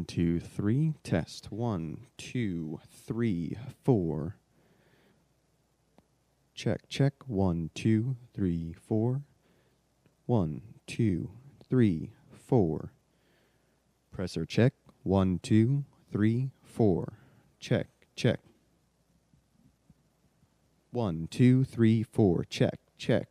2, 3. Test. 1, 2, 3, 4. Check, check. 1, 2, 3, 4. 1, 2, 3, 4. Presser check. 1, 2, 3, 4. Check, check. 1, 2, 3, 4. Check, check.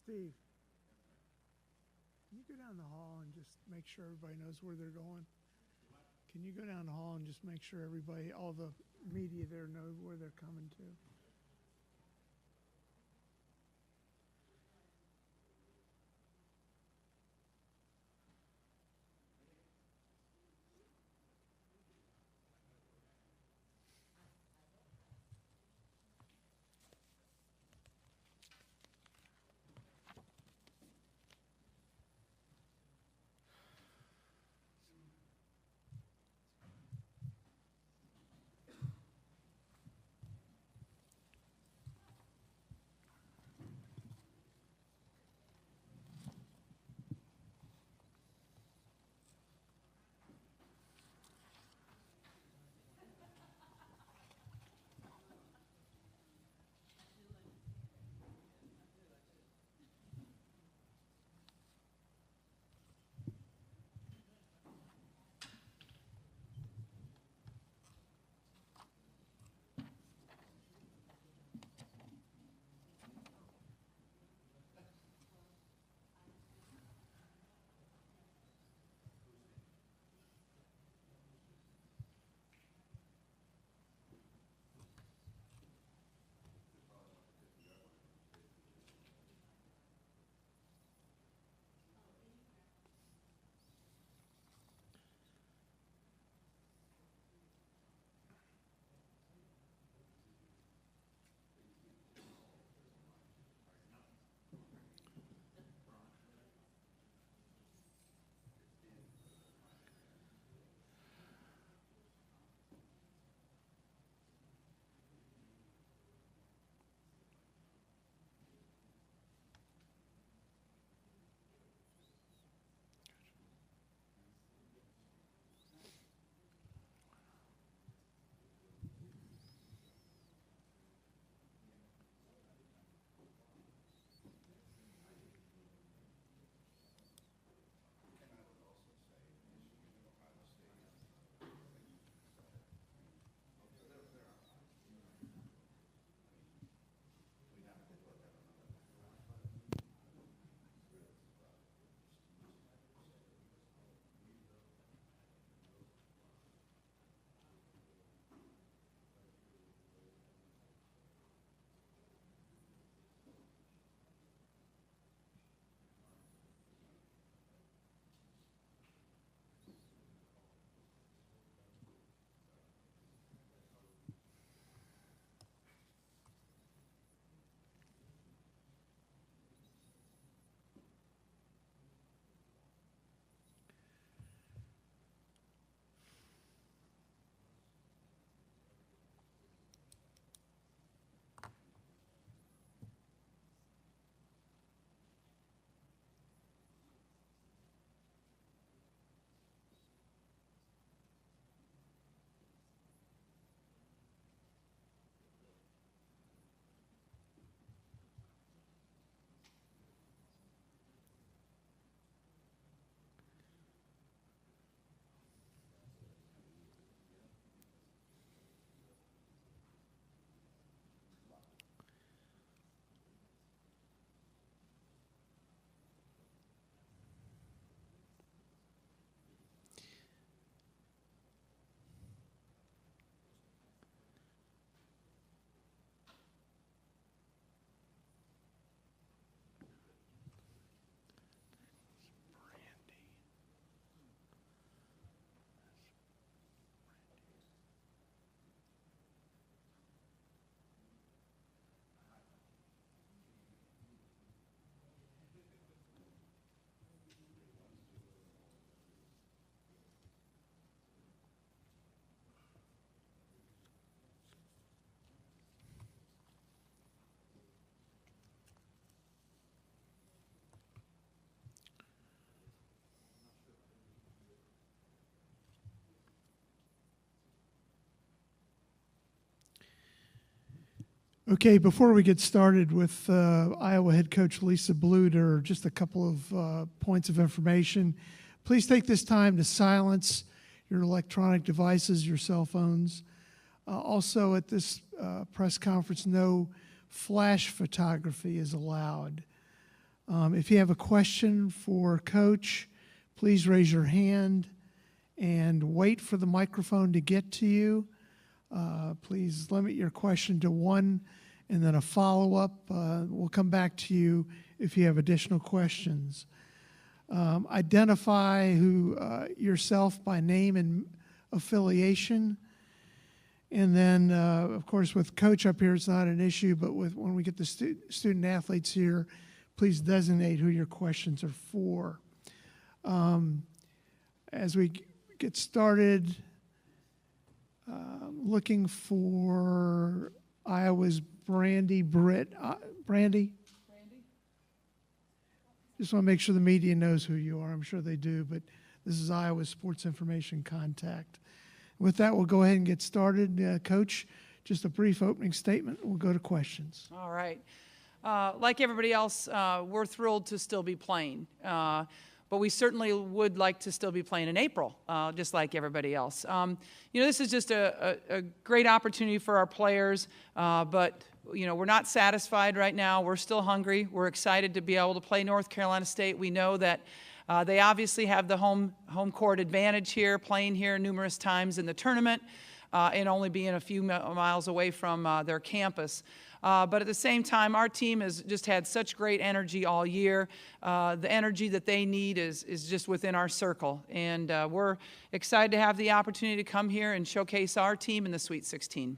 Steve, can you go down the hall and just make sure everybody knows where they're going? Can you go down the hall and just make sure everybody, all the media there, know where they're coming to? Okay, before we get started with Iowa head coach Lisa Bluter, just a couple of points of information. Please take this time to silence your electronic devices, your cell phones. Also at this press conference, no flash photography is allowed. If you have a question for Coach, please raise your hand and wait for the microphone to get to you. Please limit your question to one and then a follow-up. We'll come back to you if you have additional questions. Identify yourself by name and affiliation. And then, of course, with Coach up here, it's not an issue, but when we get the student athletes here, please designate who your questions are for. As we get started, looking for Iowa's Brandy Britt. Brandy? Just want to make sure the media knows who you are. I'm sure they do, but this is Iowa's Sports Information Contact. With that, we'll go ahead and get started. Coach, just a brief opening statement. We'll go to questions. All right. Like everybody else, we're thrilled to still be playing. But we certainly would like to still be playing in April, just like everybody else. This is just a great opportunity for our players, but we're not satisfied right now. We're still hungry. We're excited to be able to play North Carolina State. We know that they obviously have the home court advantage here, playing here numerous times in the tournament, and only being a few miles away from their campus. But at the same time, our team has just had such great energy all year. The energy that they need is just within our circle. And we're excited to have the opportunity to come here and showcase our team in the Sweet 16.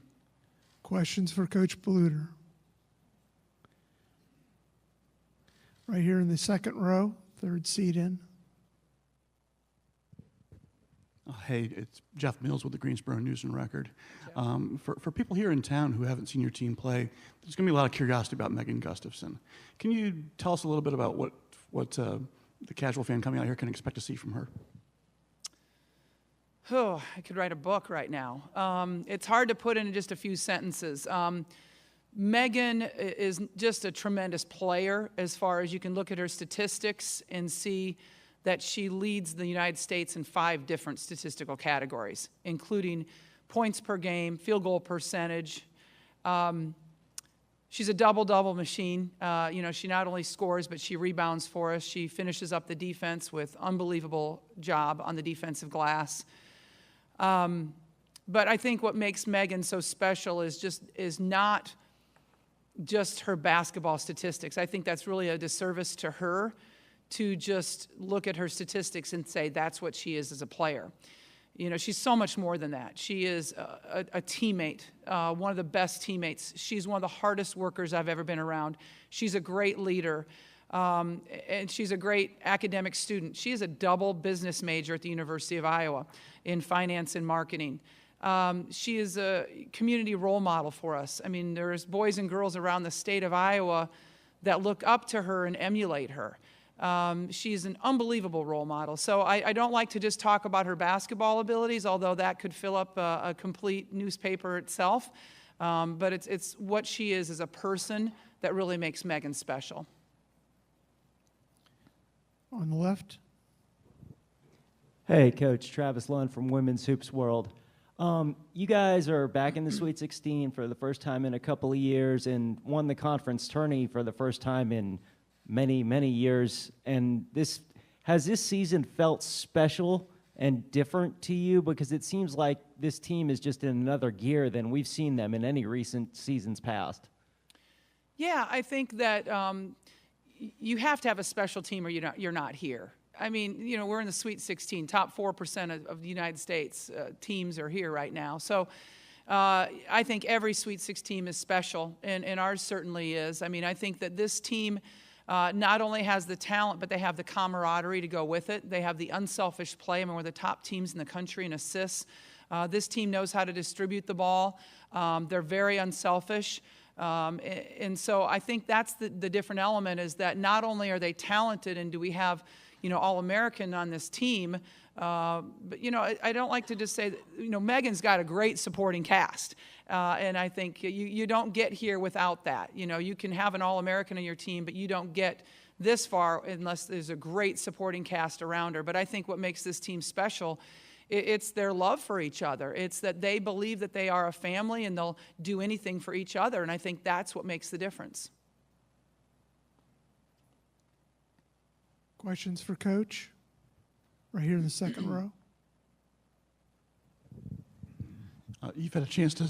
Questions for Coach Bluter? Right here in the second row, third seat in. Hey, it's Jeff Mills with the Greensboro News and Record. For people here in town who haven't seen your team play, there's going to be a lot of curiosity about Megan Gustafson. Can you tell us a little bit about what the casual fan coming out here can expect to see from her? Oh, I could write a book right now. It's hard to put into just a few sentences. Megan is just a tremendous player as far as you can look at her statistics and see that she leads the United States in 5 different statistical categories, including points per game, field goal percentage. She's a double-double machine. She not only scores, but she rebounds for us. She finishes up the defense with unbelievable job on the defensive glass. But I think what makes Megan so special is not just her basketball statistics. I think that's really a disservice to her to just look at her statistics and say that's what she is as a player. She's so much more than that. She is a teammate, one of the best teammates. She's one of the hardest workers I've ever been around. She's a great leader, and she's a great academic student. She is a double business major at the University of Iowa in finance and marketing. She is a community role model for us. I mean, there's boys and girls around the state of Iowa that look up to her and emulate her. She's an unbelievable role model. So I don't like to just talk about her basketball abilities, although that could fill up a complete newspaper itself. But it's what she is as a person that really makes Megan special. On the left. Hey, Coach. Travis Lund from Women's Hoops World. You guys are back in the Sweet 16 for the first time in a couple of years and won the conference tourney for the first time in many, many years. And has this season felt special and different to you? Because it seems like this team is just in another gear than we've seen them in any recent seasons past. Yeah, I think that you have to have a special team or you're not here. I mean, we're in the Sweet 16, top 4% of the United States teams are here right now. So I think every Sweet 16 is special, and ours certainly is. I mean, I think that this team not only has the talent, but they have the camaraderie to go with it. They have the unselfish play. I mean, we're the top teams in the country in assists. This team knows how to distribute the ball. They're very unselfish. And so I think that's the different element, is that not only are they talented and do we have All-American on this team. But, I don't like to just say that, Megan's got a great supporting cast. And I think you don't get here without that. You can have an All-American on your team, but you don't get this far unless there's a great supporting cast around her. But I think what makes this team special, it's their love for each other. It's that they believe that they are a family and they'll do anything for each other. And I think that's what makes the difference. Questions for Coach? Right here in the second row. You've had a chance to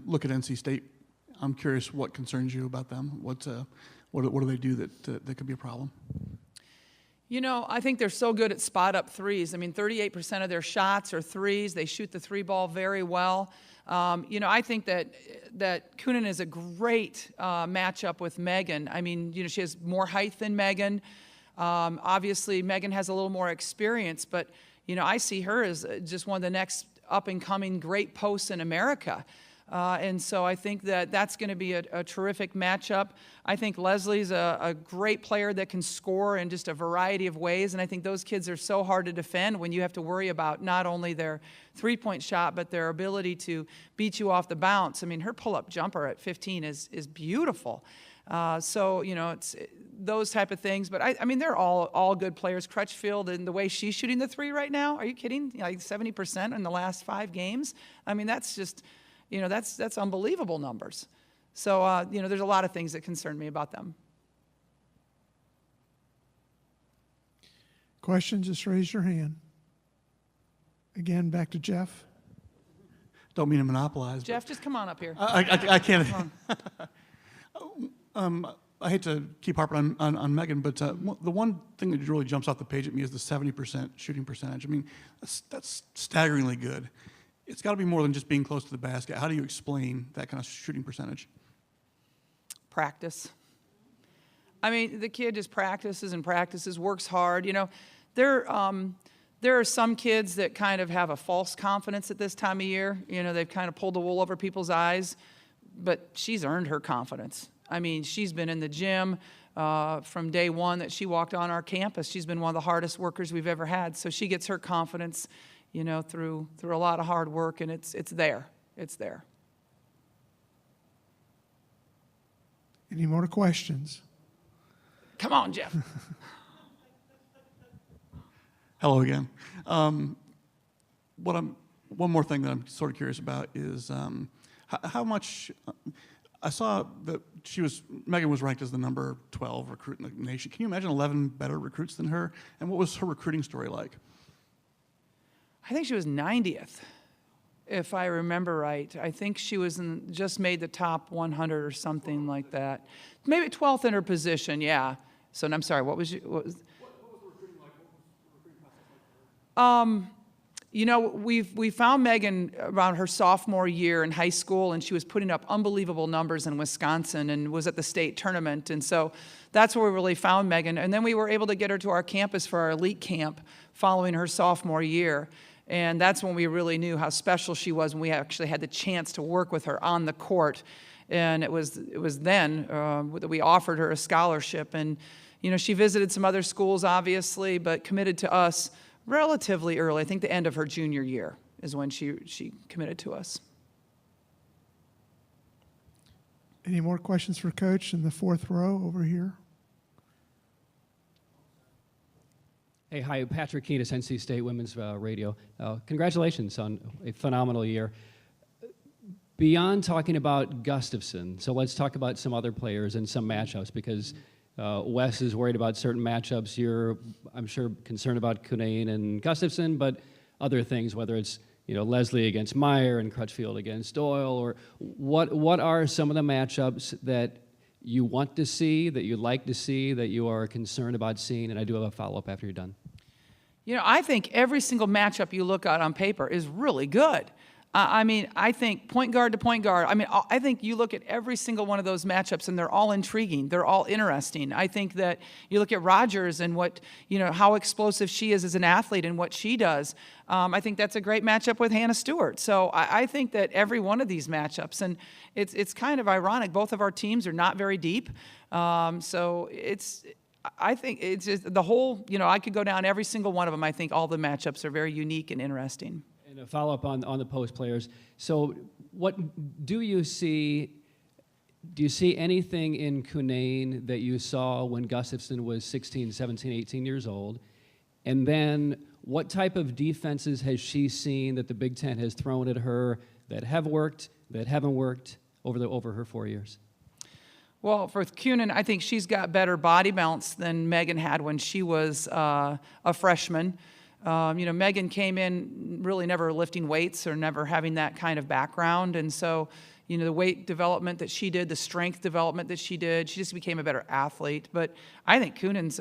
look at NC State. I'm curious what concerns you about them. What do they do that could be a problem? I think they're so good at spot-up threes. 38% of their shots are threes. They shoot the three ball very well. I think that Kunin is a great matchup with Megan. She has more height than Megan. Obviously, Megan has a little more experience, but, I see her as just one of the next up-and-coming great posts in America. And so I think that that's going to be a terrific matchup. I think Leslie's a great player that can score in just a variety of ways, and I think those kids are so hard to defend when you have to worry about not only their three-point shot, but their ability to beat you off the bounce. Her pull-up jumper at 15 is beautiful. It's those type of things. But they're all good players. Crutchfield, and the way she's shooting the three right now, are you kidding? Like 70% in the last 5 games. That's just, that's unbelievable numbers. So, there's a lot of things that concern me about them. Questions, just raise your hand. Again, back to Jeff. Don't mean to monopolize. Jeff, just come on up here. I can't. I hate to keep harping on Megan, but the one thing that really jumps off the page at me is the 70% shooting percentage. That's staggeringly good. It's got to be more than just being close to the basket. How do you explain that kind of shooting percentage? Practice. The kid just practices and practices, works hard. There are some kids that kind of have a false confidence at this time of year. They've kind of pulled the wool over people's eyes, but she's earned her confidence. She's been in the gym from day one that she walked on our campus. She's been one of the hardest workers we've ever had. So she gets her confidence, through a lot of hard work, and it's there. It's there. Any more questions? Come on, Jeff. Hello again. One more thing that I'm sort of curious about is how much. I saw that Megan was ranked as the number 12 recruit in the nation. Can you imagine 11 better recruits than her? And what was her recruiting story like? I think she was 90th, if I remember right. I think she was just made the top 100 or something like that. Maybe 12th in her position, yeah. So I'm sorry, what was the recruiting like? We found Megan around her sophomore year in high school, and she was putting up unbelievable numbers in Wisconsin and was at the state tournament. And so that's where we really found Megan. And then we were able to get her to our campus for our elite camp following her sophomore year. And that's when we really knew how special she was, when we actually had the chance to work with her on the court. And it was then that we offered her a scholarship. And, she visited some other schools, obviously, but committed to us relatively early. I think the end of her junior year is when she committed to us. Any more questions for Coach in the fourth row over here? Hey, hi, Patrick Keenis, NC State Women's Radio. Congratulations on a phenomenal year. Beyond talking about Gustafson, so let's talk about some other players and some matchups, because Wes is worried about certain matchups. You're, I'm sure, concerned about Kunin and Gustafson, but other things, whether it's Leslie against Meyer and Crutchfield against Doyle, or what are some of the matchups that you want to see, that you'd like to see, that you are concerned about seeing? And I do have a follow-up after you're done. I think every single matchup you look at on paper is really good. I think point guard to point guard. I think you look at every single one of those matchups and they're all intriguing. They're all interesting. I think that you look at Rogers and how explosive she is as an athlete and what she does. I think that's a great matchup with Hannah Stewart. So I think that every one of these matchups, and it's kind of ironic, both of our teams are not very deep. So I think it's just the whole, I could go down every single one of them. I think all the matchups are very unique and interesting. And a follow-up on the post players. So what do you see anything in Cunane that you saw when Gustafson was 16, 17, 18 years old? And then what type of defenses has she seen that the Big Ten has thrown at her that have worked, that haven't worked over her 4 years? Well, for Cunin, I think she's got better body balance than Megan had when she was a freshman. Megan came in really never lifting weights or never having that kind of background. And so, the weight development that she did, the strength development that she did, she just became a better athlete. But I think Cunin's,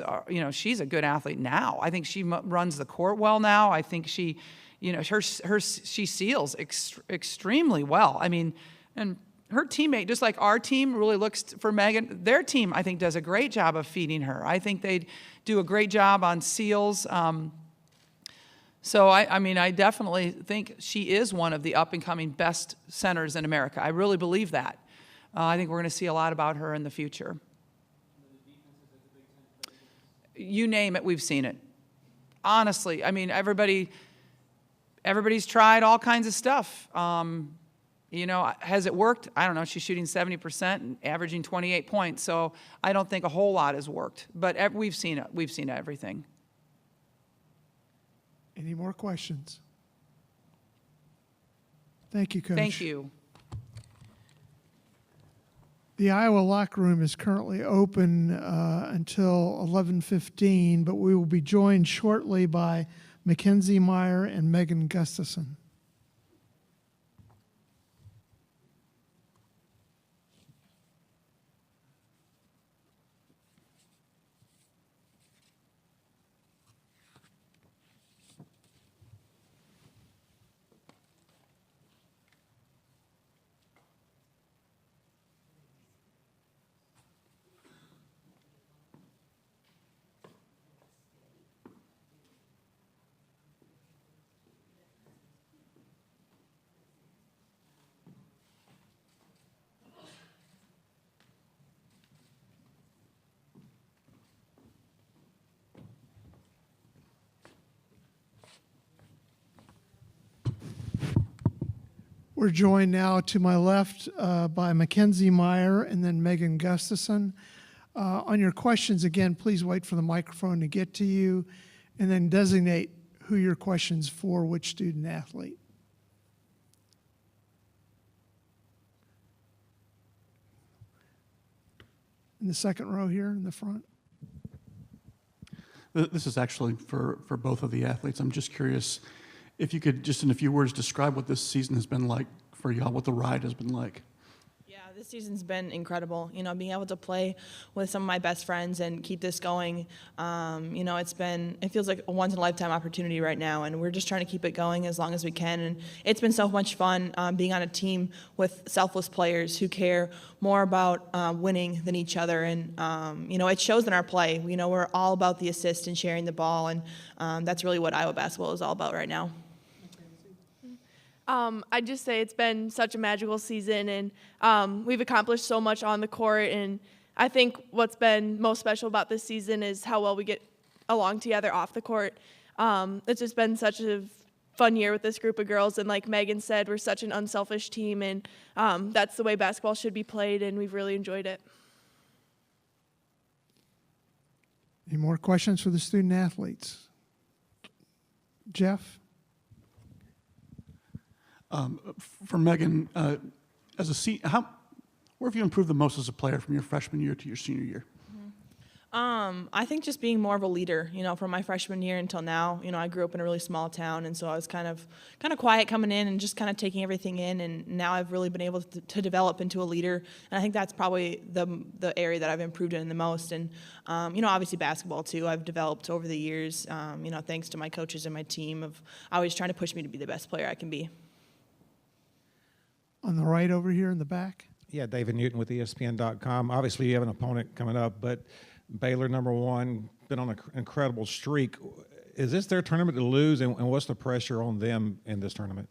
she's a good athlete now. I think she runs the court well now. I think she, she seals extremely well. I mean, and her teammate, just like our team really looks for Megan, their team, I think, does a great job of feeding her. I think they do a great job on seals. So, I definitely think she is one of the up-and-coming best centers in America. I really believe that. I think we're going to see a lot about her in the future. You name it, we've seen it. Honestly, everybody's tried all kinds of stuff. Has it worked? I don't know. She's shooting 70% and averaging 28 points. So I don't think a whole lot has worked. But we've seen it. We've seen everything. Any more questions? Thank you, Coach. Thank you. The Iowa locker room is currently open until 11:15, but we will be joined shortly by Mackenzie Meyer and Megan Gustafson. We're joined now to my left by Mackenzie Meyer and then Megan Gustafson. On your questions, again, please wait for the microphone to get to you and then designate who your question's for, which student athlete. In the second row here in the front. This is actually for both of the athletes. I'm just curious if you could just in a few words describe what this season has been like for y'all, what the ride has been like. Yeah, this season's been incredible. Being able to play with some of my best friends and keep this going, it feels like a once-in-a-lifetime opportunity right now, and we're just trying to keep it going as long as we can. And it's been so much fun being on a team with selfless players who care more about winning than each other. And, it shows in our play. We're all about the assist and sharing the ball, and that's really what Iowa basketball is all about right now. I'd just say it's been such a magical season, and we've accomplished so much on the court. And I think what's been most special about this season is how well we get along together off the court. It's just been such a fun year with this group of girls. And like Megan said, we're such an unselfish team, and that's the way basketball should be played, and we've really enjoyed it. Any more questions for the student athletes? Jeff? For Megan, where have you improved the most as a player from your freshman year to your senior year? I think just being more of a leader, from my freshman year until now. I grew up in a really small town, and so I was kind of quiet coming in and just kind of taking everything in, and now I've really been able to develop into a leader, and I think that's probably the area that I've improved in the most. And, obviously basketball too, I've developed over the years, thanks to my coaches and my team of always trying to push me to be the best player I can be. On the right over here in the back. Yeah, David Newton with ESPN.com. Obviously, you have an opponent coming up, but Baylor, #1, been on an incredible streak. Is this their tournament to lose, and what's the pressure on them in this tournament?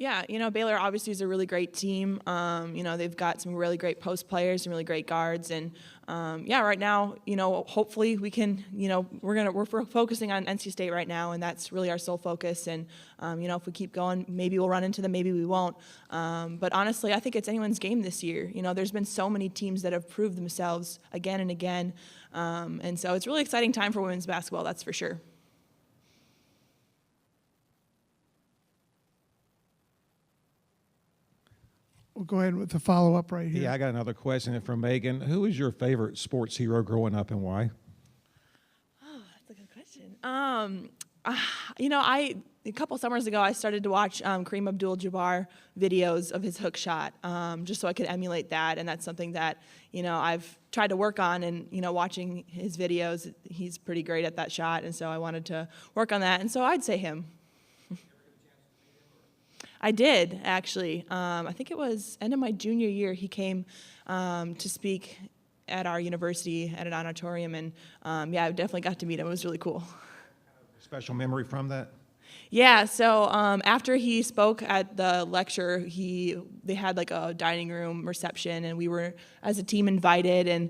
Yeah, Baylor obviously is a really great team. They've got some really great post players and really great guards. And right now, hopefully we can, we're focusing on NC State right now, and that's really our sole focus. And if we keep going, maybe we'll run into them, maybe we won't. But honestly, I think it's anyone's game this year. There's been so many teams that have proved themselves again and again, and so it's a really exciting time for women's basketball. That's for sure. We'll go ahead with the follow-up right here. Yeah, I got another question from Megan. Who is your favorite sports hero growing up and why? Oh, that's a good question. A couple summers ago, I started to watch Kareem Abdul-Jabbar videos of his hook shot, just so I could emulate that. And that's something that, I've tried to work on. And, watching his videos, he's pretty great at that shot. And so I wanted to work on that. And so I'd say him. I did, actually. I think it was end of my junior year. He came to speak at our university at an auditorium. And, I definitely got to meet him. It was really cool. Special memory from that? Yeah, so after he spoke at the lecture, they had like a dining room reception, and we were as a team invited, and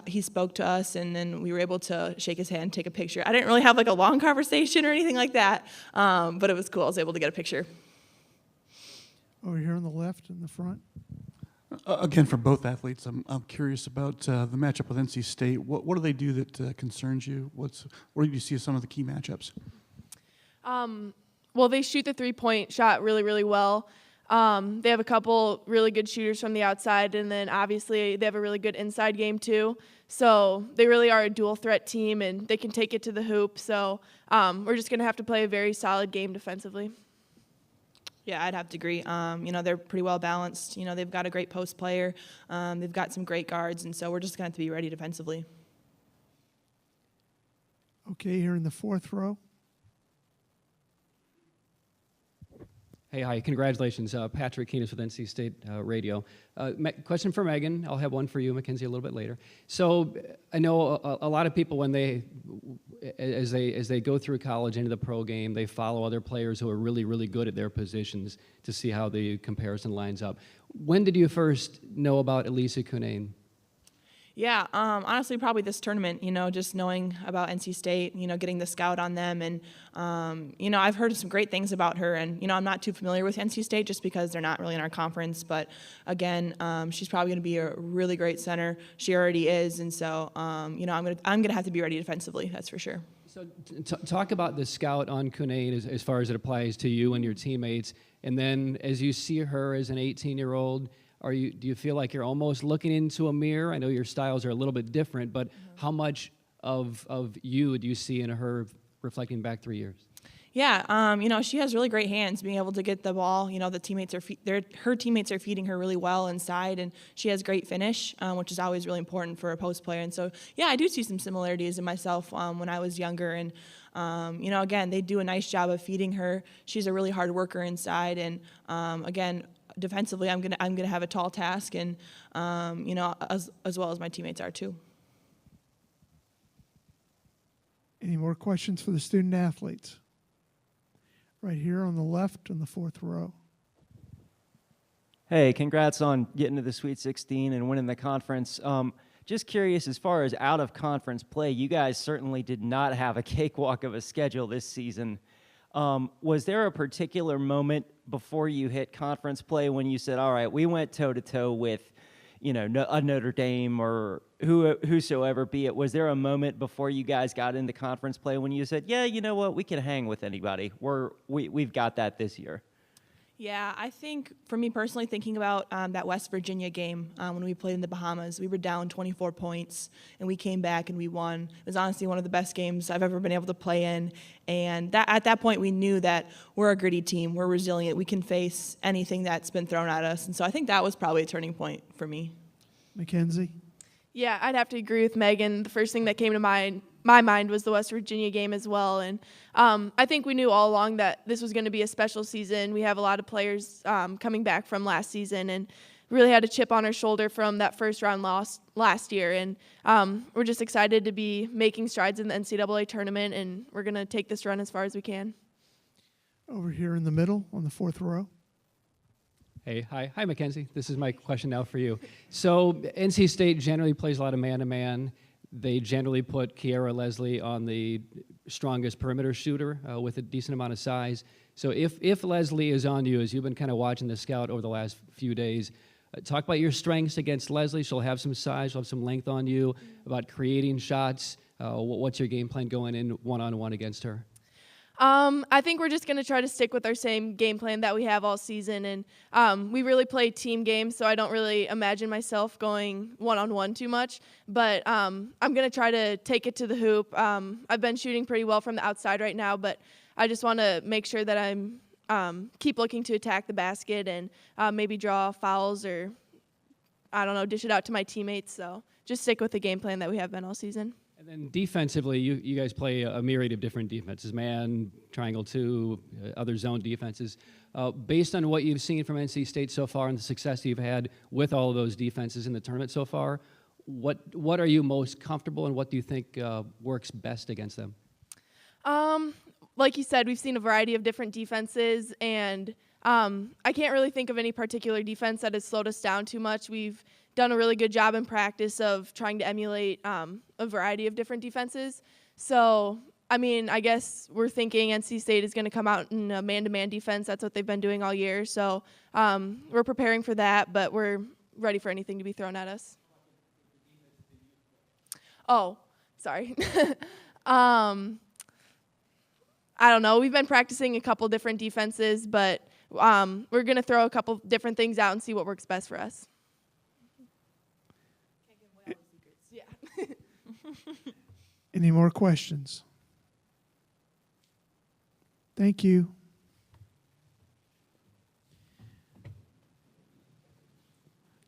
he spoke to us, and then we were able to shake his hand, take a picture. I didn't really have like a long conversation or anything like that, but it was cool. I was able to get a picture. Over here on the left in the front. Again, for both athletes, I'm curious about the matchup with NC State. What do they do that concerns you? What do you see as some of the key matchups? Well, they shoot the three-point shot really, really well. They have a couple really good shooters from the outside, and then obviously they have a really good inside game too. So they really are a dual-threat team, and they can take it to the hoop. So we're just going to have to play a very solid game defensively. Yeah, I'd have to agree. They're pretty well balanced. They've got a great post player. They've got some great guards, and so we're just going to have to be ready defensively. Okay, here in the fourth row. Hey, hi, congratulations. Patrick Keenis with NC State Radio. Question for Megan. I'll have one for you, Mackenzie, a little bit later. So I know a lot of people, when as they go through college into the pro game, they follow other players who are really, really good at their positions to see how the comparison lines up. When did you first know about Elisa Cunane? Yeah, honestly, probably this tournament, just knowing about NC State, getting the scout on them. And, I've heard some great things about her. And, I'm not too familiar with NC State just because they're not really in our conference. But, again, she's probably going to be a really great center. She already is. And so, I'm going to have to be ready defensively, that's for sure. So talk about the scout on Cunane as far as it applies to you and your teammates. And then as you see her as an 18-year-old, do you feel like you're almost looking into a mirror? I know your styles are a little bit different, but how much of you do you see in her reflecting back 3 years? Yeah, she has really great hands, being able to get the ball. Her teammates are feeding her really well inside, and she has great finish, which is always really important for a post player. And so, yeah, I do see some similarities in myself when I was younger. And again, they do a nice job of feeding her. She's a really hard worker inside, and again, defensively, I'm gonna have a tall task, and as well as my teammates are too. Any more questions for the student athletes? Right here on the left in the fourth row. Hey, congrats on getting to the Sweet 16 and winning the conference. Just curious, as far as out-of-conference play, you guys certainly did not have a cakewalk of a schedule this season. Was there a particular moment before you hit conference play when you said, all right, we went toe-to-toe with, a Notre Dame or whosoever be it? Was there a moment before you guys got into conference play when you said, yeah, you know what, we can hang with anybody. We've got that this year? Yeah, I think for me personally, thinking about that West Virginia game when we played in the Bahamas, we were down 24 points, and we came back and we won. It was honestly one of the best games I've ever been able to play in. And at that point, we knew that we're a gritty team. We're resilient. We can face anything that's been thrown at us. And so I think that was probably a turning point for me. Mackenzie? Yeah, I'd have to agree with Megan. The first thing that came to my mind was the West Virginia game as well. And I think we knew all along that this was going to be a special season. We have a lot of players coming back from last season and really had a chip on our shoulder from that first round loss last year. And we're just excited to be making strides in the NCAA tournament, and we're going to take this run as far as we can. Over here in the middle on the fourth row. Hey, hi, Mackenzie. This is my question now for you. So NC State generally plays a lot of man-to-man. They generally put Kiara Leslie on the strongest perimeter shooter with a decent amount of size. So if Leslie is on you, as you've been kind of watching the scout over the last few days, talk about your strengths against Leslie. She'll have some size, she'll have some length on you, about creating shots. What's your game plan going in one-on-one against her? I think we're just going to try to stick with our same game plan that we have all season. And we really play team games, so I don't really imagine myself going one-on-one too much. But I'm going to try to take it to the hoop. I've been shooting pretty well from the outside right now, but I just want to make sure that I'm keep looking to attack the basket and maybe draw fouls or, I don't know, dish it out to my teammates. So just stick with the game plan that we have been all season. And then defensively, you guys play a myriad of different defenses, man, triangle two, other zone defenses. Based on what you've seen from NC State so far and the success you've had with all of those defenses in the tournament so far, what are you most comfortable and what do you think works best against them? Like you said, we've seen a variety of different defenses, and I can't really think of any particular defense that has slowed us down too much. We've done a really good job in practice of trying to emulate a variety of different defenses. So, I mean, I guess we're thinking NC State is going to come out in a man-to-man defense. That's what they've been doing all year. So we're preparing for that, but we're ready for anything to be thrown at us. Oh, sorry. I don't know. We've been practicing a couple different defenses, but we're going to throw a couple different things out and see what works best for us. Any more questions? Thank you.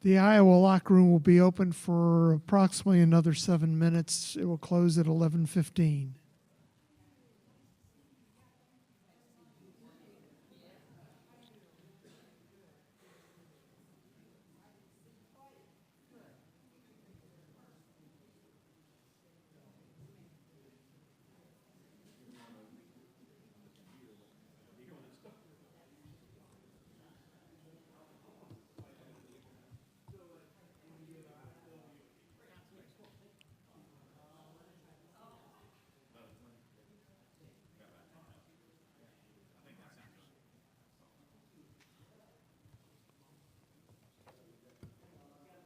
The Iowa locker room will be open for approximately another 7 minutes. It will close at 11:15.